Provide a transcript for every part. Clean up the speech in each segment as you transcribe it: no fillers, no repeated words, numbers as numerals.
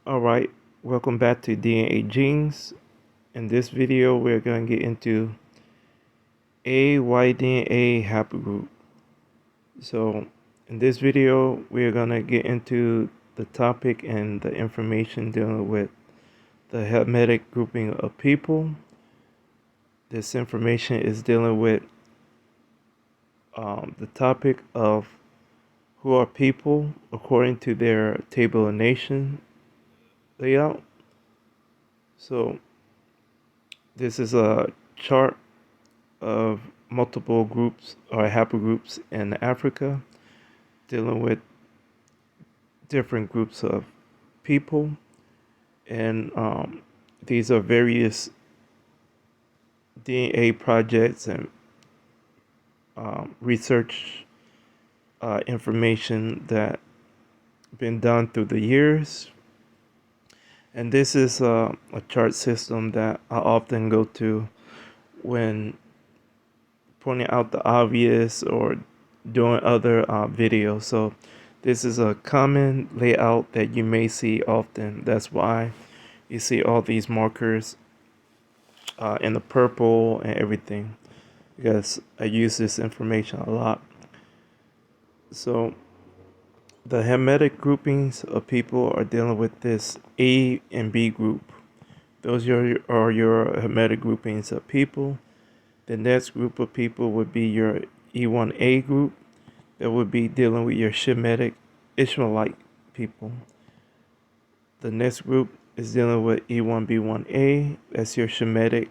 Alright, welcome back to Dnagenes. In this video, we're going to get into AYDNA haplogroup. So, in this video, we're going to get into the topic and the information dealing with the hermetic grouping of people. This information is dealing with the topic of who are people according to their table of nation layout. So, this is a chart of multiple groups or haplogroups in Africa, dealing with different groups of people, and these are various DNA projects and research information that been done through the years. And this is a chart system that I often go to when pointing out the obvious or doing other videos. So this is a common layout that you may see often. That's why you see all these markers in the purple and everything, because I use this information a lot. So the hermetic groupings of people are dealing with this A and B group. Those are your hermetic groupings of people. The next group of people would be your E1A group. That would be dealing with your Shemitic Ishmaelite people. The next group is dealing with E1B1A. That's your Shemitic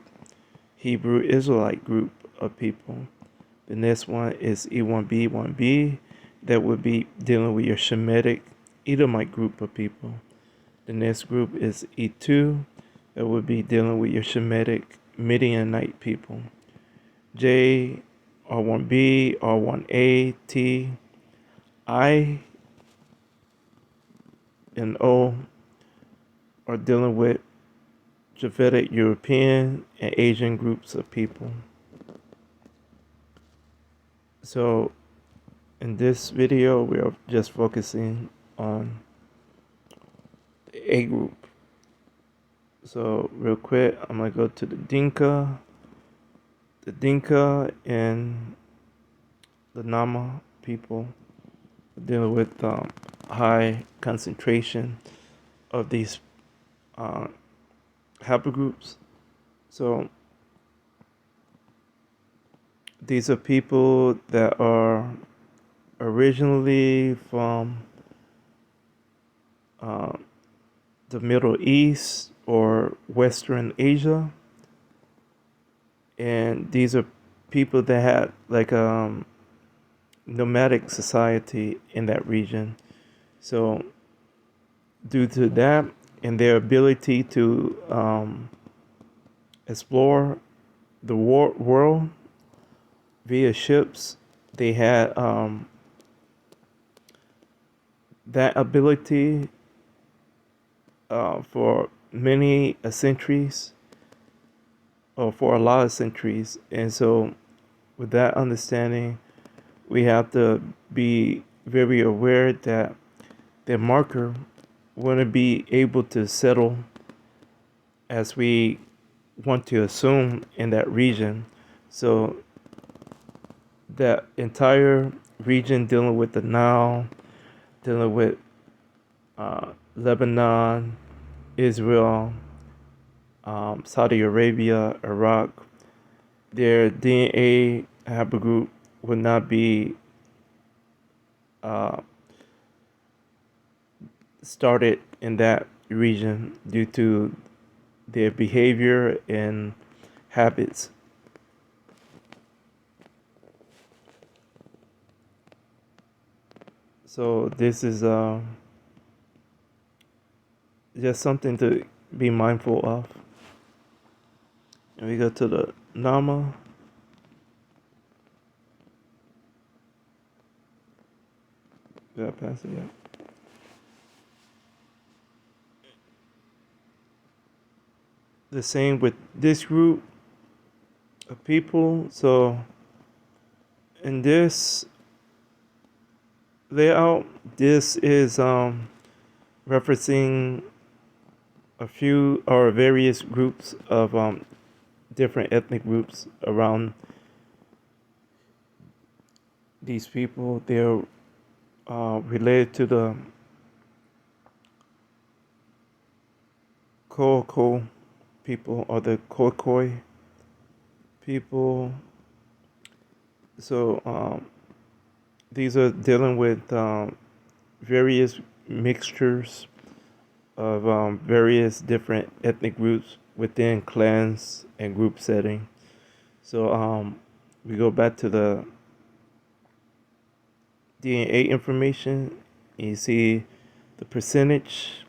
Hebrew Israelite group of people. The next one is E1B1B. That would be dealing with your Shemitic Edomite group of people. The next group is E2. That would be dealing with your Shemitic Midianite people. J, R1B, R1A, T, I, and O are dealing with Japhetic European and Asian groups of people. So in this video, we are just focusing on the A group. So real quick, I'm going to go to the Dinka. The Dinka and the Nama people dealing with high concentration of these haplogroups. So these are people that are originally from the Middle East or Western Asia, and these are people that had like nomadic society in that region. So due to that and their ability to explore the world via ships, they had that ability for many centuries, or for a lot of centuries. And so with that understanding, we have to be very aware that the marker wouldn't be able to settle as we want to assume in that region. So that entire region dealing with the Nile, dealing with Lebanon, Israel, Saudi Arabia, Iraq, their DNA haplogroup would not be started in that region due to their behavior and habits. So this is just something to be mindful of. And we go to the Nama. Gotta pass it, yeah. The same with this group of people. So in this layout, this is referencing a few or various groups of different ethnic groups around these people. They're related to the Coco people or the Khoikhoi people. So these are dealing with various mixtures of various different ethnic groups within clans and group setting. So we go back to the DNA information. You see the percentage.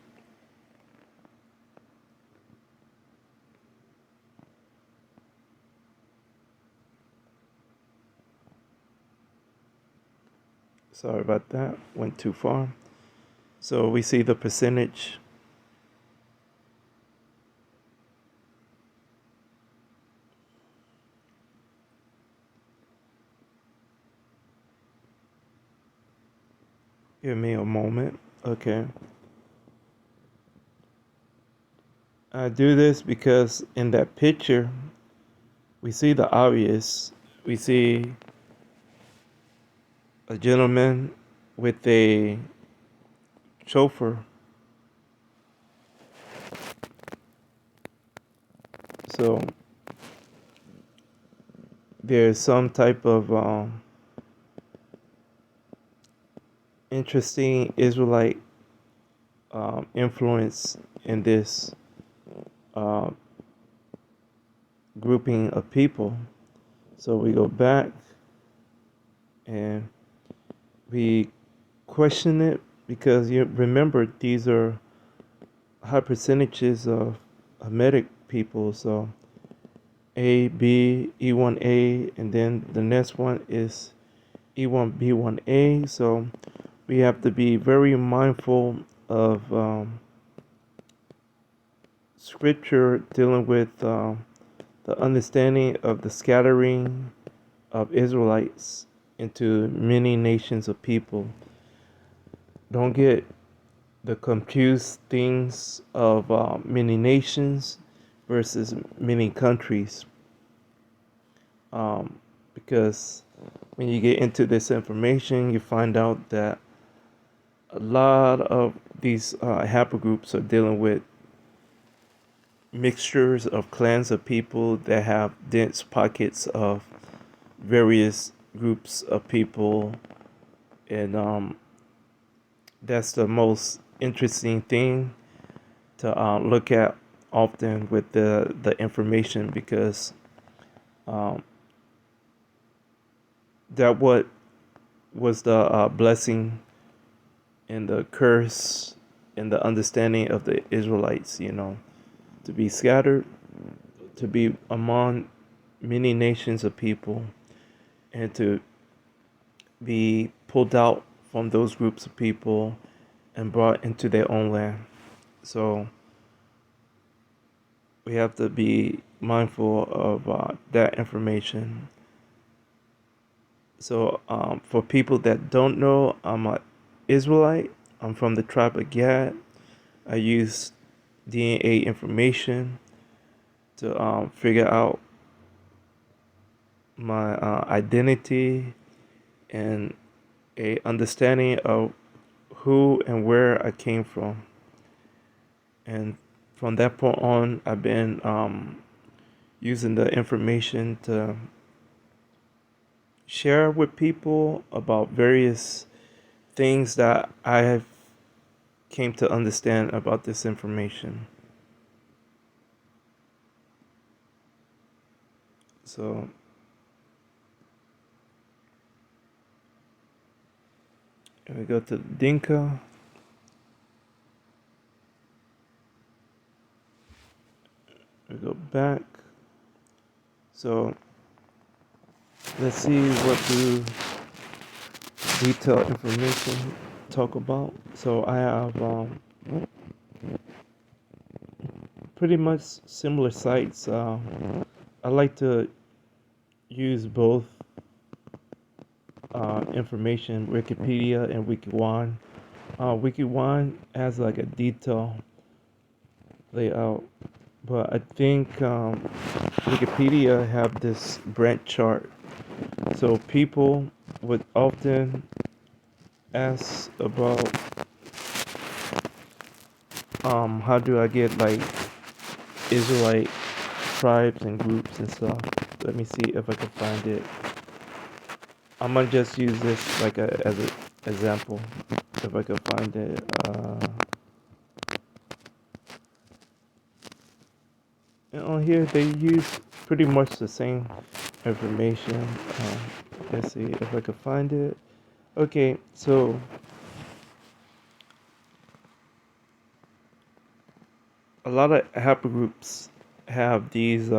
Sorry about that. Went too far. So we see the percentage. Give me a moment. Okay. I do this because in that picture, we see the obvious. We see a gentleman with a chauffeur. So there's some type of interesting Israelite influence in this uh, grouping of people. So we go back and we question it because you remember these are high percentages of Hamitic people. So A, B, E1A, and then the next one is E1B1A. So we have to be very mindful of scripture dealing with the understanding of the scattering of Israelites into many nations of people. Don't get the confused things of many nations versus many countries. Um, because when you get into this information, you find out that a lot of these haplogroups are dealing with mixtures of clans of people that have dense pockets of various groups of people, and that's the most interesting thing to look at often with the information, because um, that what was the blessing and the curse and the understanding of the Israelites, to be scattered, to be among many nations of people, and to be pulled out from those groups of people and brought into their own land. So we have to be mindful of that information. So for people that don't know, I'm an Israelite. I'm from the tribe of Gad. I use DNA information to figure out my identity and a understanding of who and where I came from. And from that point on, I've been using the information to share with people about various things that I have came to understand about this information. So we go to Dinka. We go back. So let's see what do detailed information talk about. So I have pretty much similar sites. I like to use both information, Wikipedia and WikiWan. WikiWan has like a detail, layout. But I think Wikipedia have this branch chart. So people would often ask about how do I get like Israelite tribes and groups and stuff. Let me see if I can find it. I'm gonna just use this like as an example if I can find it. And on here they use pretty much the same information. Let's see if I can find it. Okay, so a lot of haplogroups have these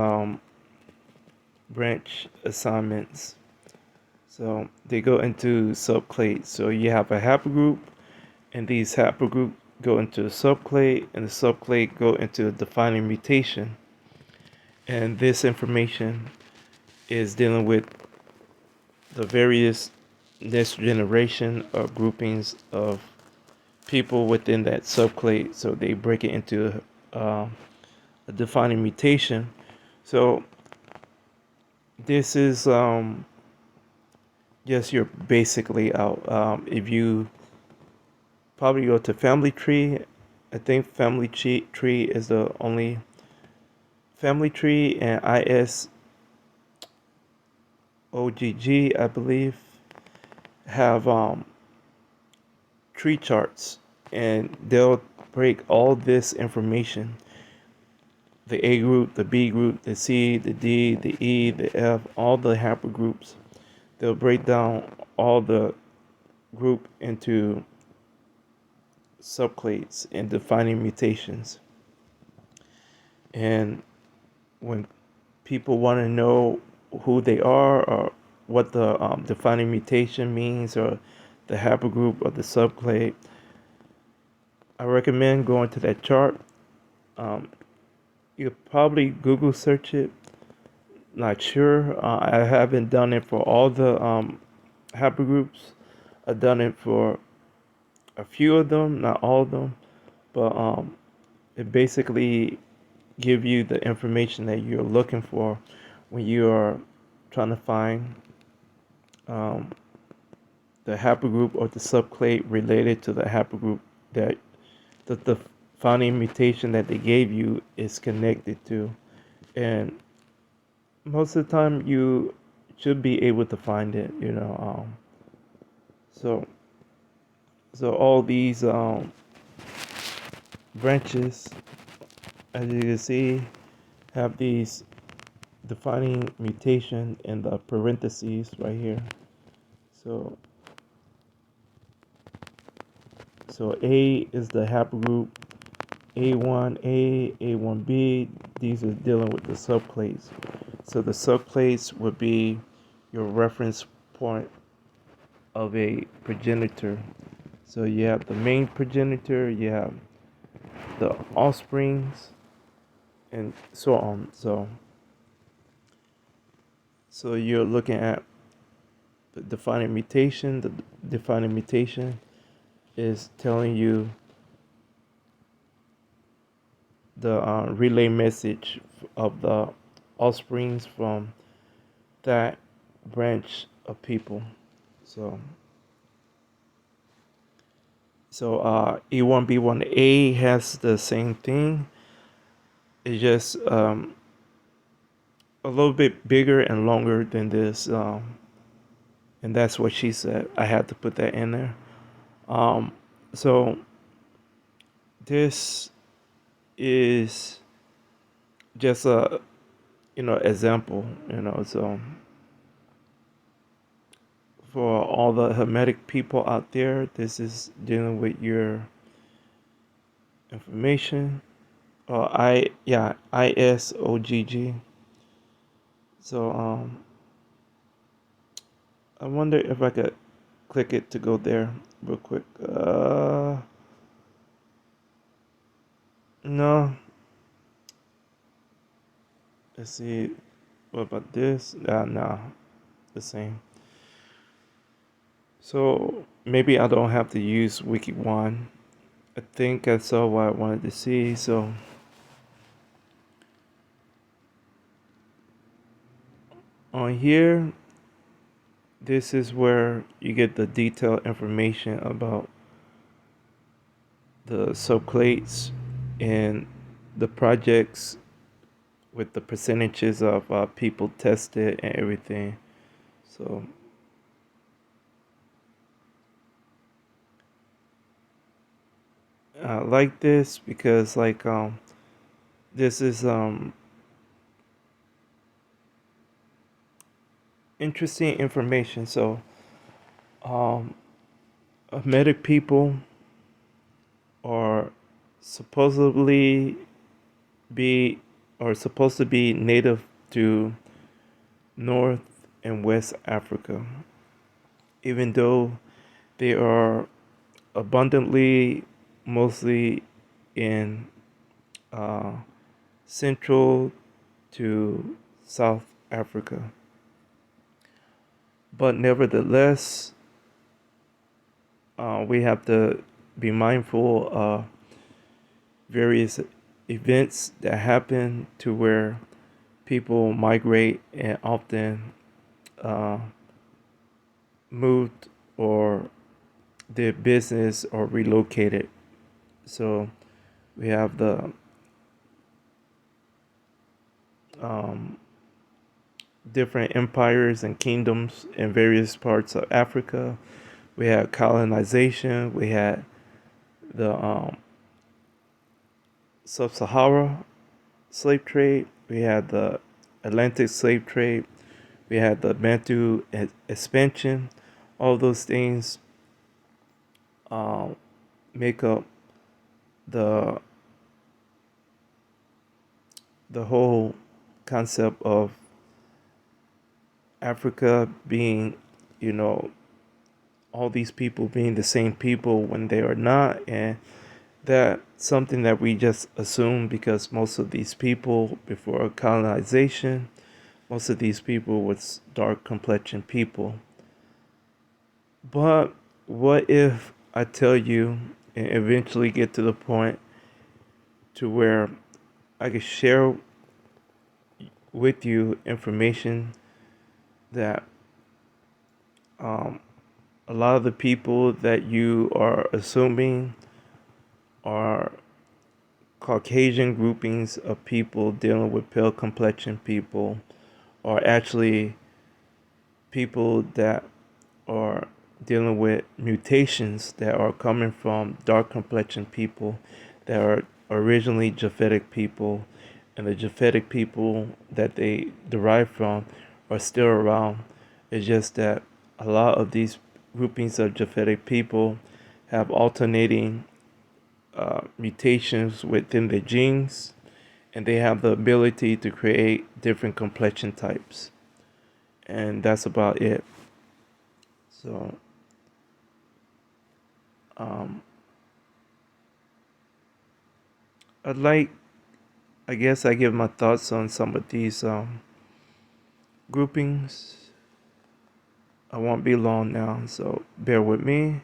branch assignments. So they go into subclades. So you have a haplogroup, and these haplogroup go into a subclade, and the subclade go into a defining mutation. And this information is dealing with the various next generation of groupings of people within that subclade. So they break it into a defining mutation. So this is yes, you're basically out. If you probably go to family tree, I think tree is the only family tree, and ISOGG I believe have tree charts, and they'll break all this information: the A group, the B group, the C, the D, the E, the F, all the haplogroups. They'll break down all the group into subclades and defining mutations. And when people want to know who they are or what the defining mutation means or the haplogroup or the subclade, I recommend going to that chart. Um, you probably Google search it. Not sure. I haven't done it for all the haplogroups. I've done it for a few of them, not all of them, but it basically give you the information that you're looking for when you are trying to find um, the haplogroup or the subclade related to the haplogroup that the defining mutation that they gave you is connected to. And most of the time you should be able to find it, you know. So so all these branches, as you can see, have these defining mutation in the parentheses right here. So so A is the haplogroup A1A, A1B. These are dealing with the subclades. So the subclades would be your reference point of a progenitor. So you have the main progenitor, you have the offsprings, and so on. So you're looking at the defining mutation. The defining mutation is telling you the relay message of the offsprings from that branch of people. So E1B1A has the same thing. It's just a little bit bigger and longer than this, and that's what she said. I had to put that in there. Um, so this is just a example. So for all the Hermetic people out there, this is dealing with your information. ISOGG. So I wonder if I could click it to go there real quick. No. Let's see. What about this? No, the same. So maybe I don't have to use Wiki One. I think I saw what I wanted to see. So On here, this is where you get the detailed information about the subclades and the projects with the percentages of people tested and everything. So I like this because this is interesting information. So um medic people are supposedly be are supposed to be native to North and West Africa, even though they are abundantly mostly in uh, Central to South Africa. But nevertheless, we have to be mindful of various events that happen to where people migrate and often uh, moved or their business or relocated. So we have the um, different empires and kingdoms in various parts of Africa. We had colonization. We had the Sub-Sahara slave trade. We had the Atlantic slave trade. We had the Bantu expansion. All those things um, make up the the whole concept of Africa being, you know, all these people being the same people when they are not, and that's something that we just assume because most of these people before colonization, most of these people was dark complexion people. But what if I tell you and eventually get to the point to where I can share with you information that um, a lot of the people that you are assuming are Caucasian groupings of people dealing with pale complexion people are actually people that are dealing with mutations that are coming from dark complexion people that are originally Japhetic people, and the Japhetic people that they derive from are still around. It's just that a lot of these groupings of Japhetic people have alternating mutations within the genes, and they have the ability to create different complexion types. And that's about it. So, um, I'd like, I guess, I give my thoughts on some of these groupings. I won't be long now, so bear with me.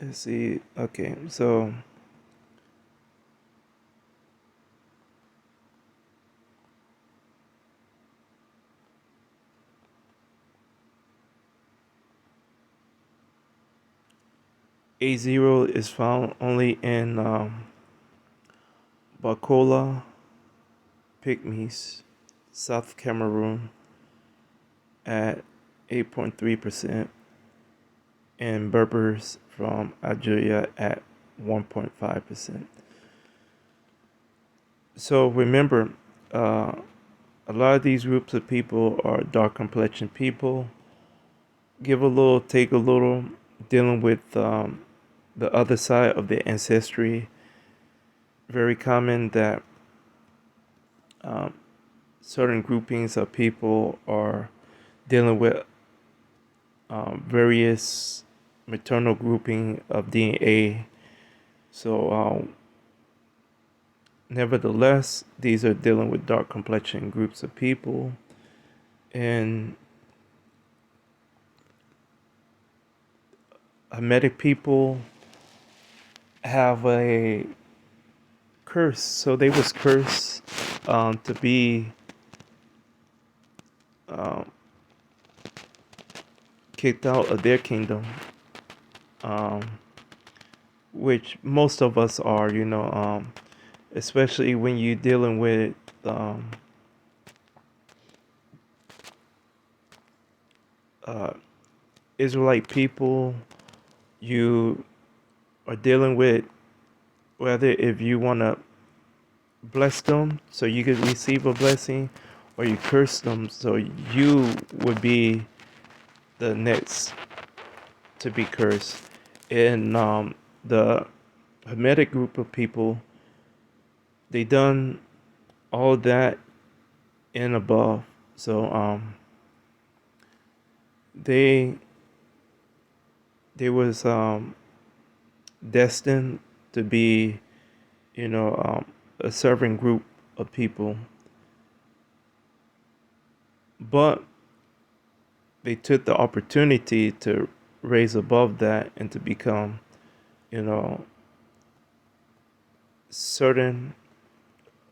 Let's see. Okay, so A0 is found only in Bakola, Pygmies, South Cameroon at 8.3%, and Berbers from Algeria at 1.5%. So remember, uh, a lot of these groups of people are dark complexion people. Give a little, take a little, dealing with the other side of the ancestry. Very common that um, certain groupings of people are dealing with various maternal grouping of DNA. So, nevertheless, these are dealing with dark complexion groups of people. And Hamitic people have a cursed. So they was cursed to be um, kicked out of their kingdom, um, which most of us are, especially when you're dealing with um, uh, Israelite people. You are dealing with whether if you want to bless them so you could receive a blessing, or you curse them so you would be the next to be cursed. And the Hamitic group of people, they done all that and above. So they they was destined to be, you know, a serving group of people, but they took the opportunity to raise above that and to become, you know, certain,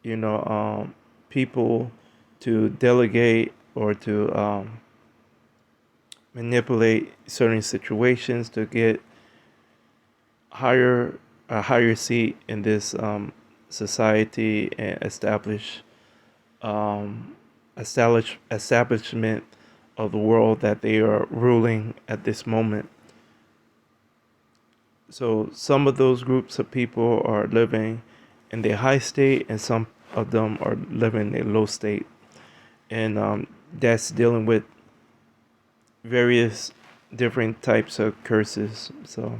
you know, people to delegate or to manipulate certain situations to get higher a higher seat in this society and um, establishment of the world that they are ruling at this moment. So some of those groups of people are living in the high state, and some of them are living in a low state, and that's dealing with various different types of curses. So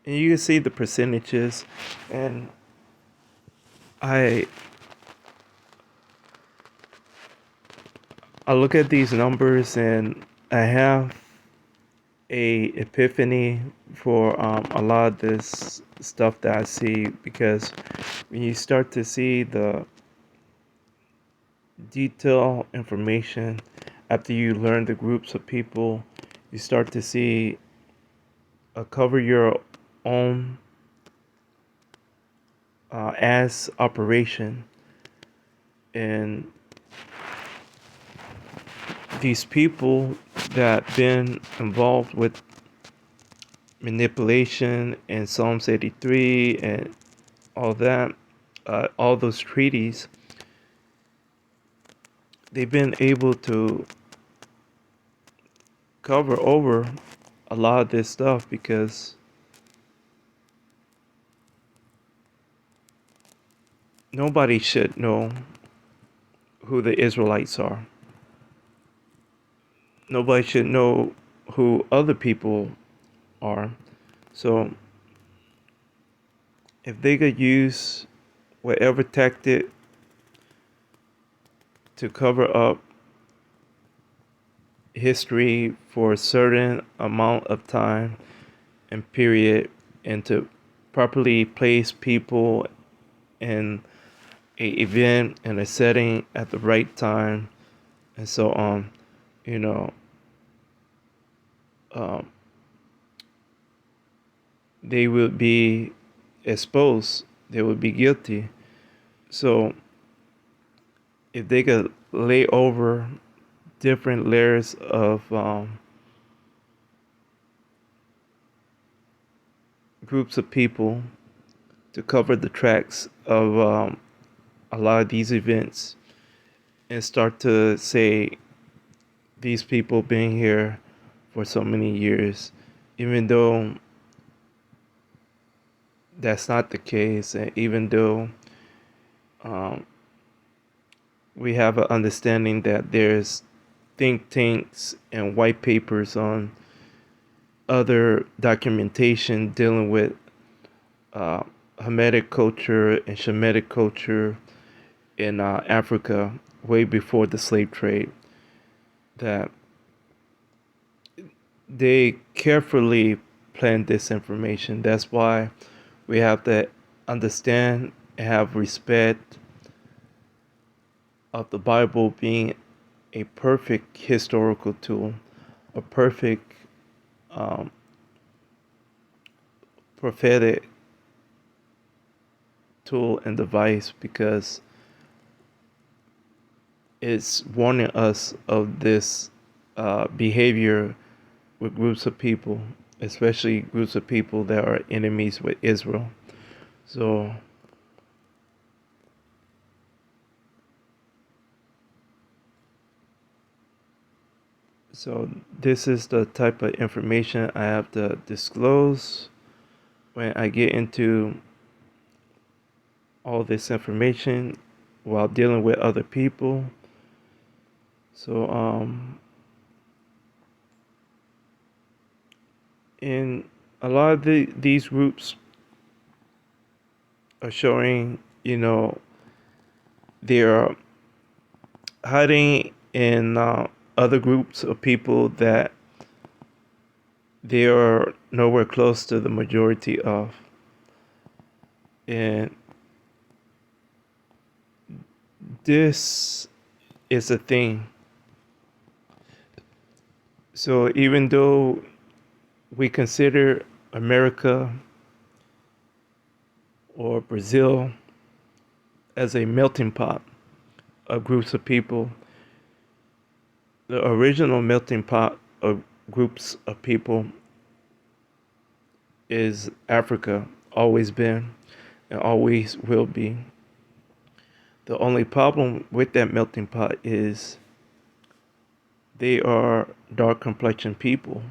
and you can see the percentages, and I I look at these numbers and I have a epiphany for a lot of this stuff that I see, because when you start to see the detailed information after you learn the groups of people, you start to see cover your own as operation, and these people that been involved with manipulation and Psalms 83 and all that, all those treaties, they've been able to cover over a lot of this stuff, because nobody should know who the Israelites are. Nobody should know who other people are. So if they could use whatever tactic to cover up history for a certain amount of time and period, and to properly place people in a event and a setting at the right time and so on, you know, um, they will be exposed, they will be guilty. So if they could lay over different layers of groups of people to cover the tracks of a lot of these events, and start to say these people being here for so many years, even though that's not the case, and even though um, we have an understanding that there's think tanks and white papers on other documentation dealing with uh, Hamitic culture and Shemitic culture in Africa way before the slave trade, that they carefully planned this information. That's why we have to understand and have respect of the Bible being a perfect historical tool. a perfect um, prophetic tool and device because it's warning us of this behavior with groups of people, especially groups of people that are enemies with Israel. So, so this is the type of information I have to disclose when I get into all this information while dealing with other people. So, in a lot of these groups are showing, they're hiding in other groups of people that they are nowhere close to the majority of. And this is a thing. So even though we consider America or Brazil as a melting pot of groups of people, the original melting pot of groups of people is Africa, always been and always will be. The only problem with that melting pot is they are dark complexion people.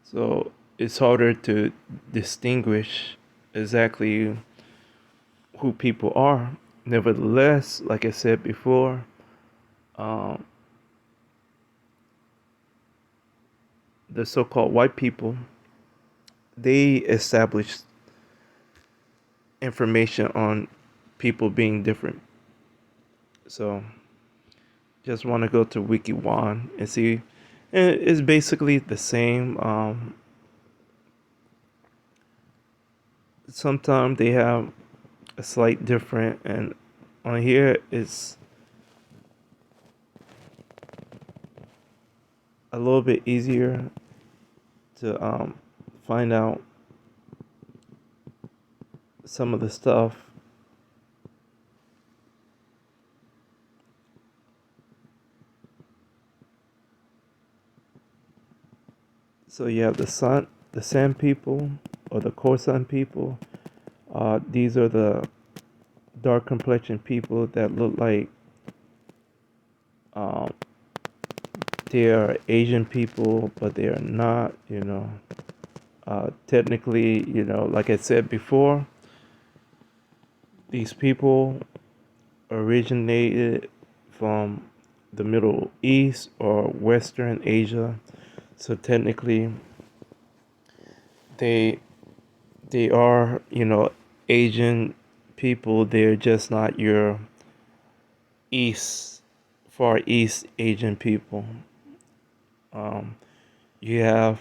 So it's harder to distinguish exactly who people are. Nevertheless, like I said before, um, the so-called white people, they established information on people being different. So just want to go to WikiWan and see. And it's basically the same. Sometimes they have a slight different, and on here it's a little bit easier to find out some of the stuff. So you have the San people, or the Khoisan people. These are the dark complexion people that look like um, they are Asian people, but they are not. Technically, like I said before, these people originated from the Middle East or Western Asia. So technically, they they are, Asian people. They're just not your East, Far East Asian people. Um, you have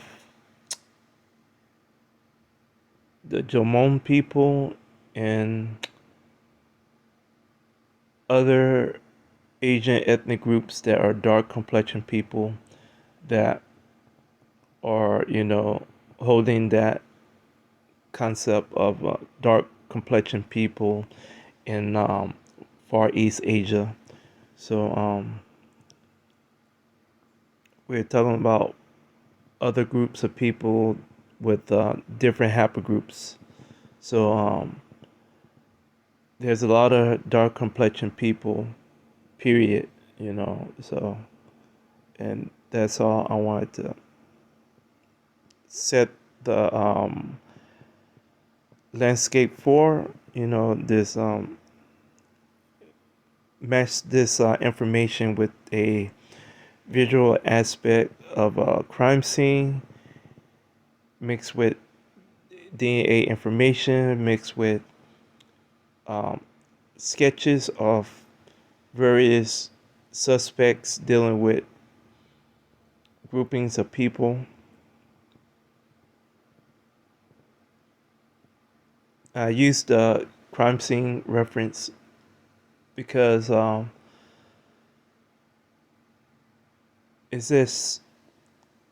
the Jomon people and other Asian ethnic groups that are dark complexion people that are, holding that concept of dark complexion people in Far East Asia. So we're talking about other groups of people with different haplogroups. So there's a lot of dark complexion people, period. So and that's all I wanted to set the landscape for. This match this information with a visual aspect of a crime scene mixed with DNA information, mixed with um, sketches of various suspects dealing with groupings of people. I used the crime scene reference because it's this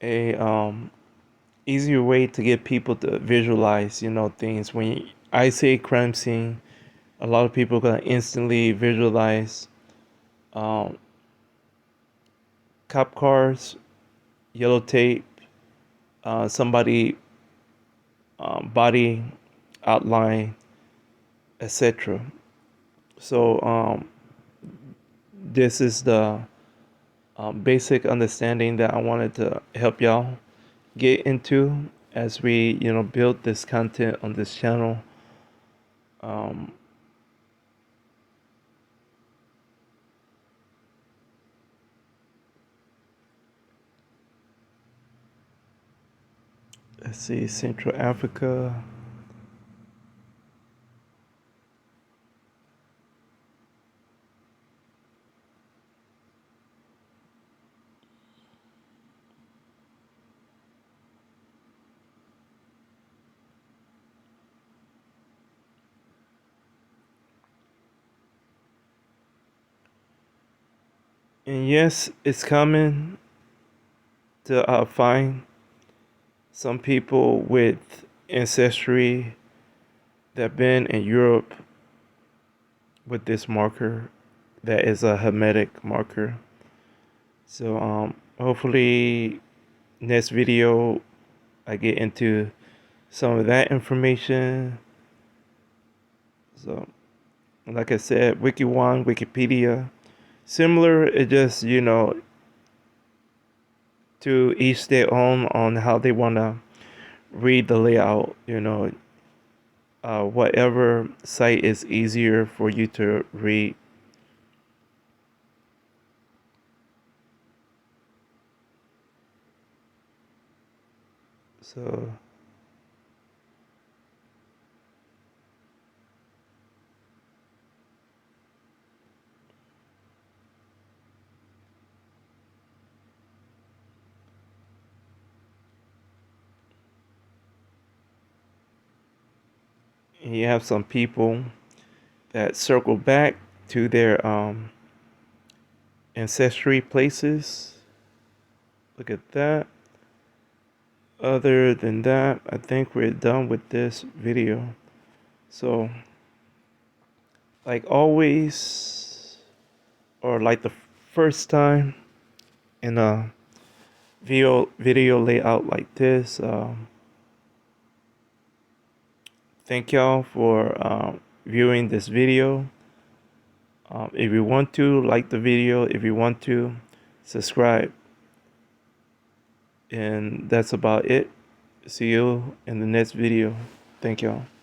a easier way to get people to visualize, things. I say crime scene, a lot of people gonna instantly visualize um, cop cars, yellow tape, somebody body outline, etc. So this is the basic understanding that I wanted to help y'all get into as we, build this content on this channel. Um, let's see, Central Africa. And yes, it's common to find some people with ancestry that been in Europe with this marker that is a hermetic marker. So hopefully next video I get into some of that information. So like I said, Wiki1, Wikipedia, similar. It just, to each their own on how they want to read the layout, whatever site is easier for you to read. So you have some people that circle back to their ancestry places. Look at that. Other than that, I think we're done with this video. So, like always, or like the first time in a video layout like this, thank y'all for viewing this video. If you want to, like the video. If you want to, subscribe. And that's about it. See you in the next video. Thank y'all.